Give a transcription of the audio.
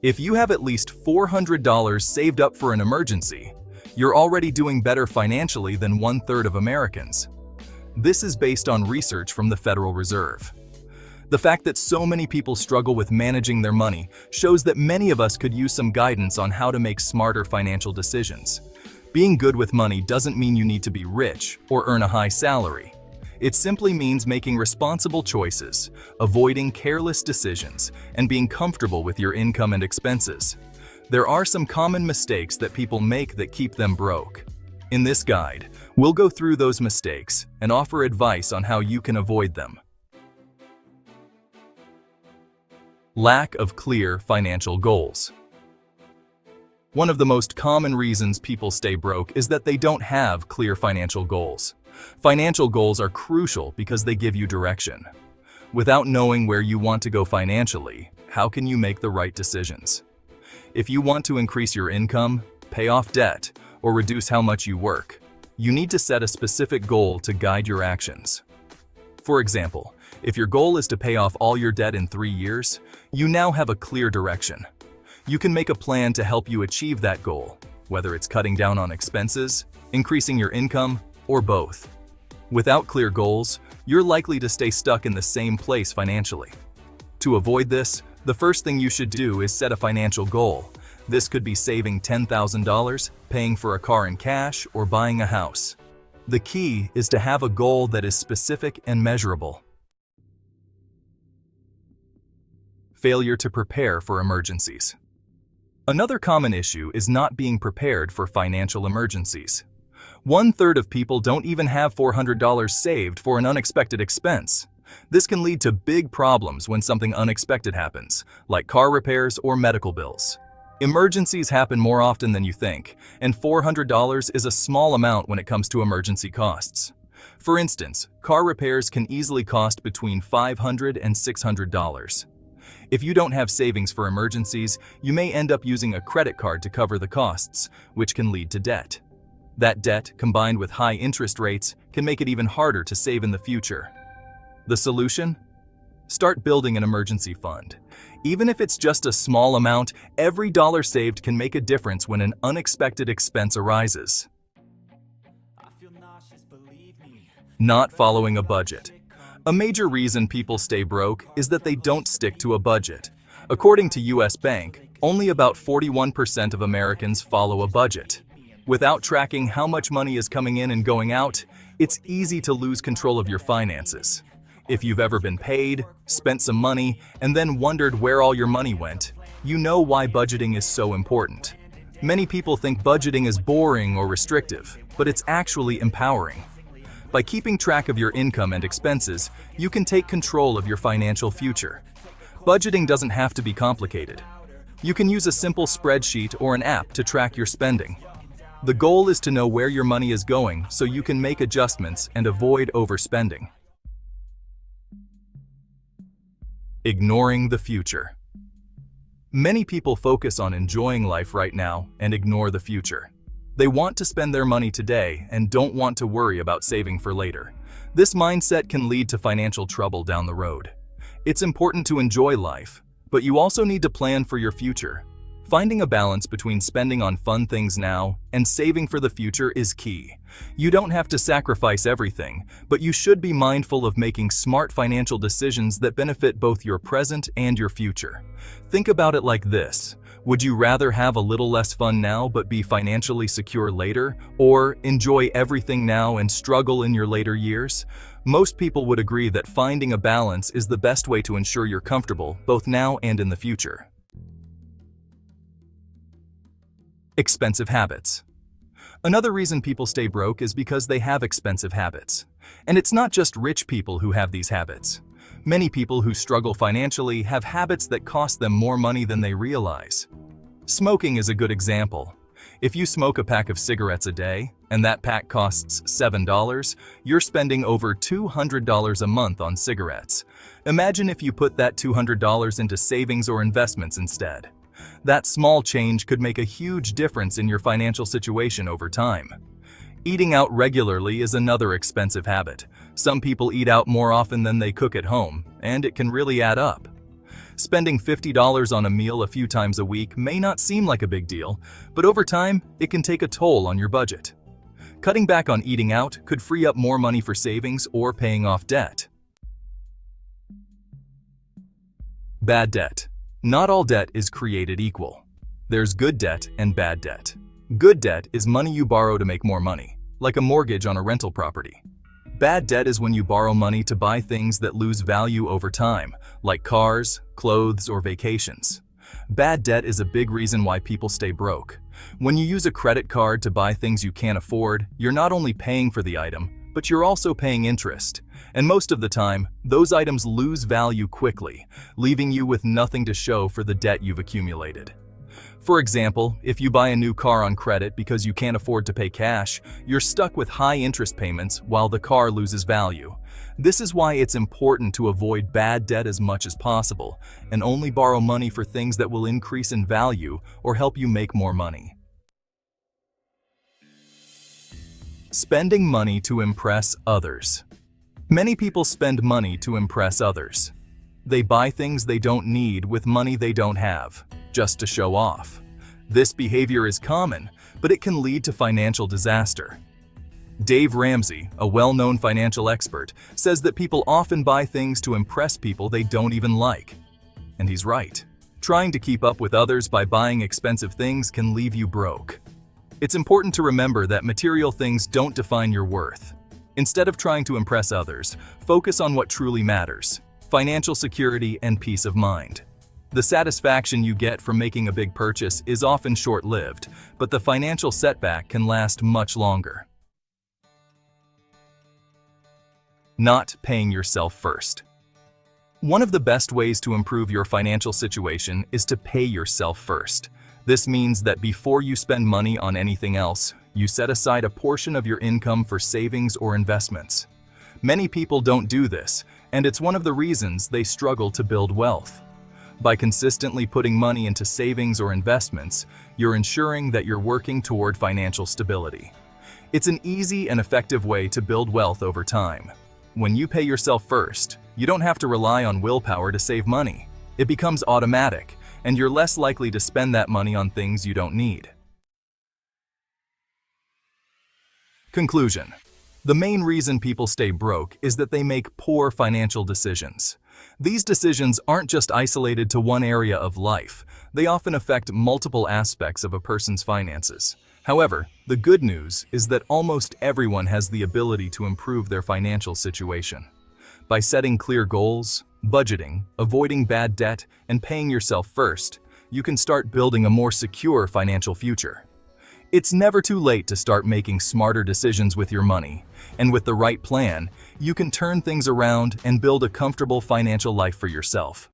If you have at least $400 saved up for an emergency, you're already doing better financially than 1/3 of Americans. This is based on research from the Federal Reserve. The fact that so many people struggle with managing their money shows that many of us could use some guidance on how to make smarter financial decisions. Being good with money doesn't mean you need to be rich or earn a high salary. It simply means making responsible choices, avoiding careless decisions, and being comfortable with your income and expenses. There are some common mistakes that people make that keep them broke. In this guide, we'll go through those mistakes and offer advice on how you can avoid them. Lack of clear financial goals. One of the most common reasons people stay broke is that they don't have clear financial goals. Financial goals are crucial because they give you direction. Without knowing where you want to go financially, how can you make the right decisions? If you want to increase your income, pay off debt, or reduce how much you work, you need to set a specific goal to guide your actions. For example, if your goal is to pay off all your debt in 3 years, you now have a clear direction. You can make a plan to help you achieve that goal, whether it's cutting down on expenses, increasing your income, or both. Without clear goals, you're likely to stay stuck in the same place financially. To avoid this, the first thing you should do is set a financial goal. This could be saving $10,000, paying for a car in cash, or buying a house. The key is to have a goal that is specific and measurable. Failure to prepare for emergencies. Another common issue is not being prepared for financial emergencies. 1/3 of people don't even have $400 saved for an unexpected expense. This can lead to big problems when something unexpected happens, like car repairs or medical bills. Emergencies happen more often than you think, and $400 is a small amount when it comes to emergency costs. For instance, car repairs can easily cost between $500 and $600. If you don't have savings for emergencies, you may end up using a credit card to cover the costs, which can lead to debt. That debt, combined with high interest rates, can make it even harder to save in the future. The solution? Start building an emergency fund. Even if it's just a small amount, every dollar saved can make a difference when an unexpected expense arises. Not following a budget. A major reason people stay broke is that they don't stick to a budget. According to US Bank, only about 41% of Americans follow a budget. Without tracking how much money is coming in and going out, it's easy to lose control of your finances. If you've ever been paid, spent some money, and then wondered where all your money went, you know why budgeting is so important. Many people think budgeting is boring or restrictive, but it's actually empowering. By keeping track of your income and expenses, you can take control of your financial future. Budgeting doesn't have to be complicated. You can use a simple spreadsheet or an app to track your spending. The goal is to know where your money is going so you can make adjustments and avoid overspending. Ignoring the future. Many people focus on enjoying life right now and ignore the future. They want to spend their money today and don't want to worry about saving for later. This mindset can lead to financial trouble down the road. It's important to enjoy life, but you also need to plan for your future. Finding a balance between spending on fun things now and saving for the future is key. You don't have to sacrifice everything, but you should be mindful of making smart financial decisions that benefit both your present and your future. Think about it like this. Would you rather have a little less fun now but be financially secure later, or enjoy everything now and struggle in your later years? Most people would agree that finding a balance is the best way to ensure you're comfortable both now and in the future. Expensive habits. Another reason people stay broke is because they have expensive habits. And it's not just rich people who have these habits. Many people who struggle financially have habits that cost them more money than they realize. Smoking is a good example. If you smoke a pack of cigarettes a day, and that pack costs $7, you're spending over $200 a month on cigarettes. Imagine if you put that $200 into savings or investments instead. That small change could make a huge difference in your financial situation over time. Eating out regularly is another expensive habit. Some people eat out more often than they cook at home, and it can really add up. Spending $50 on a meal a few times a week may not seem like a big deal, but over time, it can take a toll on your budget. Cutting back on eating out could free up more money for savings or paying off debt. Bad debt. Not all debt is created equal. There's good debt and bad debt. Good debt is money you borrow to make more money, like a mortgage on a rental property. Bad debt is when you borrow money to buy things that lose value over time, like cars, clothes, or vacations. Bad debt is a big reason why people stay broke. When you use a credit card to buy things you can't afford, you're not only paying for the item, but you're also paying interest. And most of the time, those items lose value quickly, leaving you with nothing to show for the debt you've accumulated. For example, if you buy a new car on credit because you can't afford to pay cash, you're stuck with high interest payments while the car loses value. This is why it's important to avoid bad debt as much as possible and only borrow money for things that will increase in value or help you make more money. Spending money to impress others. Many people spend money to impress others. They buy things they don't need with money they don't have, just to show off. This behavior is common, but it can lead to financial disaster. Dave Ramsey, a well-known financial expert, says that people often buy things to impress people they don't even like. And he's right. Trying to keep up with others by buying expensive things can leave you broke. It's important to remember that material things don't define your worth. Instead of trying to impress others, focus on what truly matters: financial security and peace of mind. The satisfaction you get from making a big purchase is often short-lived, but the financial setback can last much longer. Not paying yourself first. One of the best ways to improve your financial situation is to pay yourself first. This means that before you spend money on anything else, you set aside a portion of your income for savings or investments. Many people don't do this, and it's one of the reasons they struggle to build wealth. By consistently putting money into savings or investments, you're ensuring that you're working toward financial stability. It's an easy and effective way to build wealth over time. When you pay yourself first, you don't have to rely on willpower to save money. It becomes automatic, and you're less likely to spend that money on things you don't need. Conclusion. The main reason people stay broke is that they make poor financial decisions. These decisions aren't just isolated to one area of life. They often affect multiple aspects of a person's finances. However, the good news is that almost everyone has the ability to improve their financial situation. By setting clear goals, budgeting, avoiding bad debt, and paying yourself first, you can start building a more secure financial future. It's never too late to start making smarter decisions with your money, and with the right plan, you can turn things around and build a comfortable financial life for yourself.